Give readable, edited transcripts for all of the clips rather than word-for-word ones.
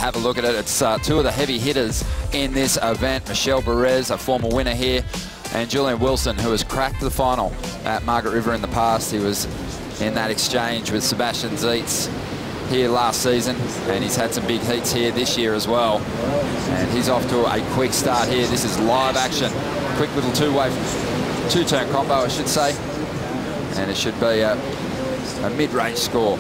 have a look at it. It's two of the heavy hitters in this event. Michel Bourez, a former winner here, and Julian Wilson, who has cracked the final at Margaret River in the past. He was in that exchange with Sebastian Zietz here last season, and he's had some big heats here this year as well. And he's off to a quick start here. This is live action. Quick little two-turn combo, I should say. And it should be a mid-range score.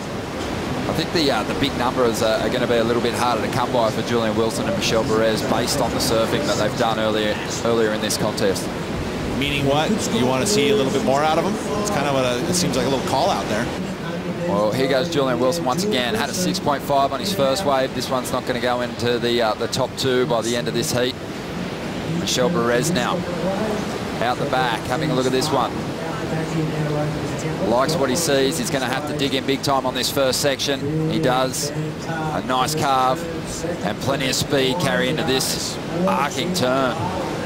I think the big numbers are going to be a little bit harder to come by for Julian Wilson and Michel Bourez based on the surfing that they've done earlier in this contest. Meaning what? You want to see a little bit more out of them? It's kind of it seems like a little call out there. Well, here goes Julian Wilson once again. Had a 6.5 on his first wave. This one's not going to go into the top two by the end of this heat. Michel Bourez now out the back, having a look at this one. Likes what he sees. He's going to have to dig in big time on this first section. He does. A nice carve and plenty of speed carry into this arcing turn.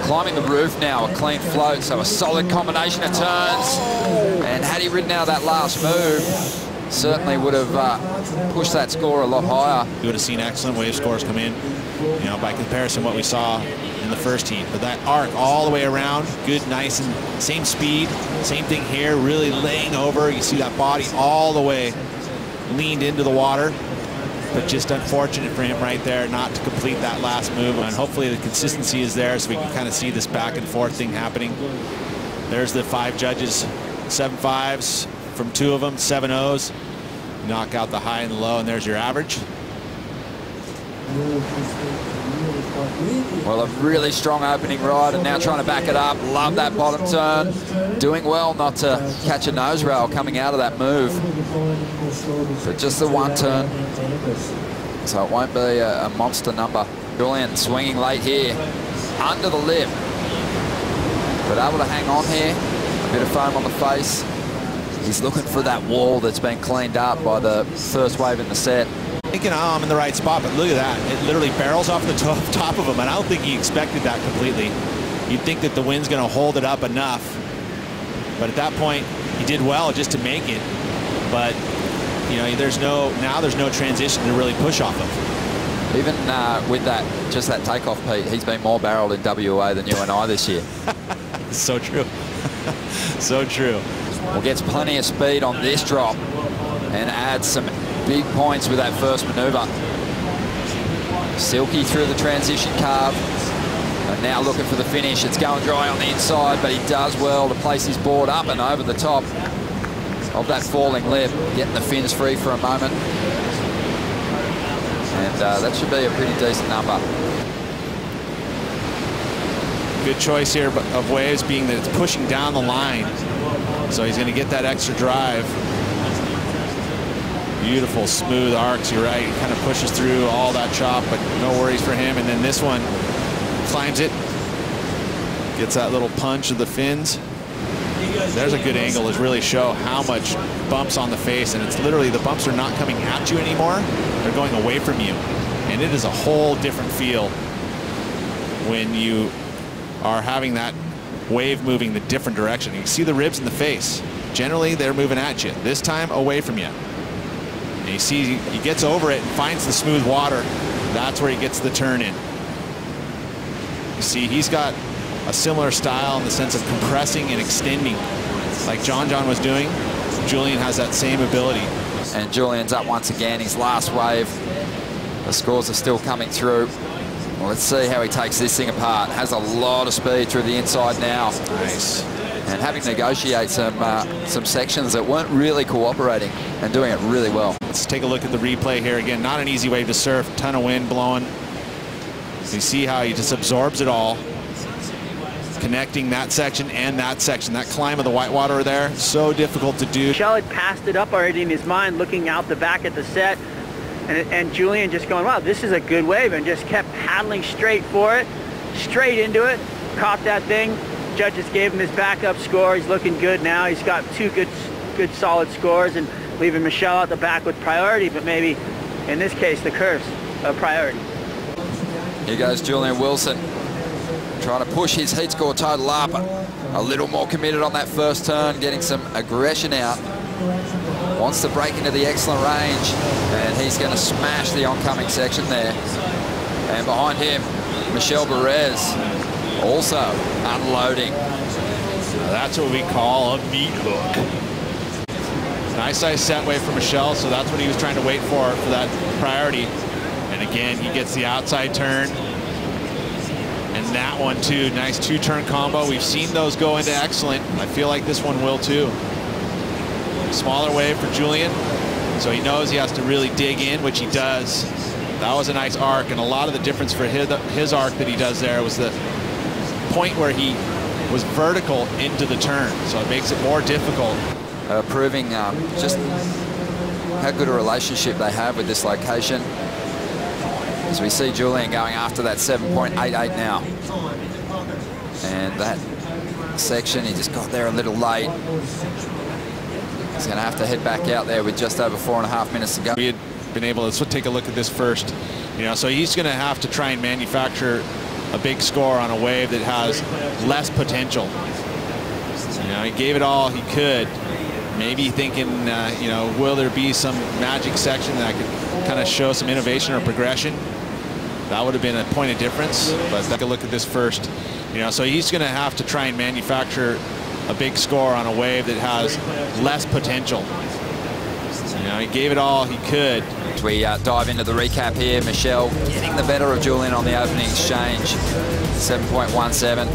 Climbing the roof now, a clean float, so a solid combination of turns. And had he ridden out that last move, certainly would have pushed that score a lot higher. You would have seen excellent wave scores come in, you know, by comparison what we saw in the first heat. But that arc all the way around, good, nice, and same speed, same thing here, really laying over. You see that body all the way leaned into the water. But just unfortunate for him right there not to complete that last move. And hopefully the consistency is there so we can kind of see this back and forth thing happening. There's the 5 judges, 7 5s from 2 of them, 7 0s. Knock out the high and the low, and there's your average. Well, a really strong opening ride, and now trying to back it up. Love that bottom turn. Doing well not to catch a nose rail coming out of that move. But just the one turn. So it won't be a monster number. Julian swinging late here. Under the lip. But able to hang on here. A bit of foam on the face. He's looking for that wall that's been cleaned up by the first wave in the set. Thinking, oh, I'm in the right spot, but look at that. It literally barrels off the top of him, and I don't think he expected that completely. You'd think that the wind's going to hold it up enough, but at that point, he did well just to make it. But, you know, there's no transition to really push off of. Even with just that takeoff, Pete, he's been more barreled in WA than you and I this year. So true. So true. Well, gets plenty of speed on this drop and adds some big points with that first maneuver. Silky through the transition carve. And now looking for the finish. It's going dry on the inside, but he does well to place his board up and over the top of that falling lip, getting the fins free for a moment. And that should be a pretty decent number. Good choice here of waves, being that it's pushing down the line. So he's going to get that extra drive. Beautiful, smooth arcs, you're right. Kind of pushes through all that chop, but no worries for him. And then this one climbs it, gets that little punch of the fins. There's a good angle to really show how much bumps on the face, and it's literally the bumps are not coming at you anymore. They're going away from you. And it is a whole different feel when you are having that wave moving the different direction. You can see the ribs in the face. Generally, they're moving at you. This time, away from you. And you see he gets over it and finds the smooth water. That's where he gets the turn in. You see he's got a similar style in the sense of compressing and extending like John was doing. Julian has that same ability. And Julian's up once again, his last wave. The scores are still coming through. Well, let's see how he takes this thing apart. Has a lot of speed through the inside now. Nice. And having to negotiate some sections that weren't really cooperating and doing it really well. Let's take a look at the replay here again. Not an easy wave to surf. Ton of wind blowing. So you see how he just absorbs it all. Connecting that section and that section. That climb of the whitewater there, so difficult to do. Michel had passed it up already in his mind, looking out the back at the set. And Julian just going, wow, this is a good wave, and just kept paddling straight for it, straight into it, caught that thing. Judges gave him his backup score. He's looking good now. He's got 2 good solid scores, and leaving Michel at the back with priority, but maybe in this case the curse of priority. Here goes Julian Wilson, trying to push his heat score total up. A little more committed on that first turn, getting some aggression out. wants to break into the excellent range, and he's going to smash the oncoming section there. And behind him, Michel Bourez also unloading. That's what we call a meat hook. Nice size set way for Michel, so that's what he was trying to wait for that priority. And again, he gets the outside turn. And that one too, nice two-turn combo. We've seen those go into excellent. I feel like this one will too. Smaller wave for Julian, so he knows he has to really dig in, which he does. That was a nice arc, and a lot of the difference for his arc that he does there was the point where he was vertical into the turn, so it makes it more difficult. Proving just how good a relationship they have with this location. As we see Julian going after that 7.88 now. And that section, he just got there a little late. He's going to have to head back out there with just over 4.5 minutes to go. We had been able to take a look at this first. So he's going to have to try and manufacture a big score on a wave that has less potential. He gave it all he could. Maybe thinking, will there be some magic section that could kind of show some innovation or progression? That would have been a point of difference. But take a look at this first. So he's going to have to try and manufacture a big score on a wave that has less potential. He gave it all he could. We dive into the recap here. Michel getting the better of Julian on the opening exchange, 7.17,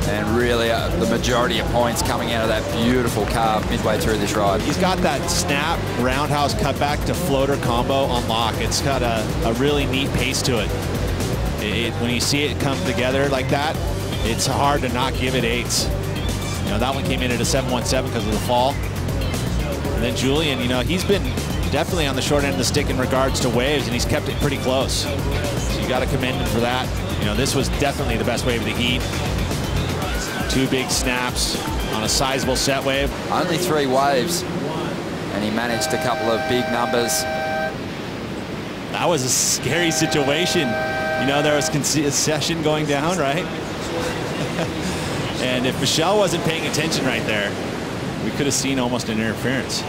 and really the majority of points coming out of that beautiful carve midway through this ride. He's got that snap roundhouse cutback to floater combo on lock. It's got a really neat pace to it. When you see it come together like that, it's hard to not give it 8s. That one came in at a 7.17 because of the fall. And then Julian, he's been definitely on the short end of the stick in regards to waves, and he's kept it pretty close. So you got to commend him for that. This was definitely the best wave of the heat. 2 big snaps on a sizable set wave. Only 3 waves, and he managed a couple of big numbers. That was a scary situation. There was concession going down, right? And if Michel wasn't paying attention right there, we could have seen almost an interference.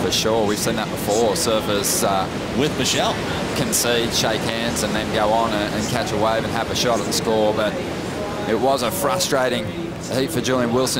For sure, we've seen that before. Surfers with Michel concede, shake hands, and then go on and catch a wave and have a shot at the score. But it was a frustrating heat for Julian Wilson.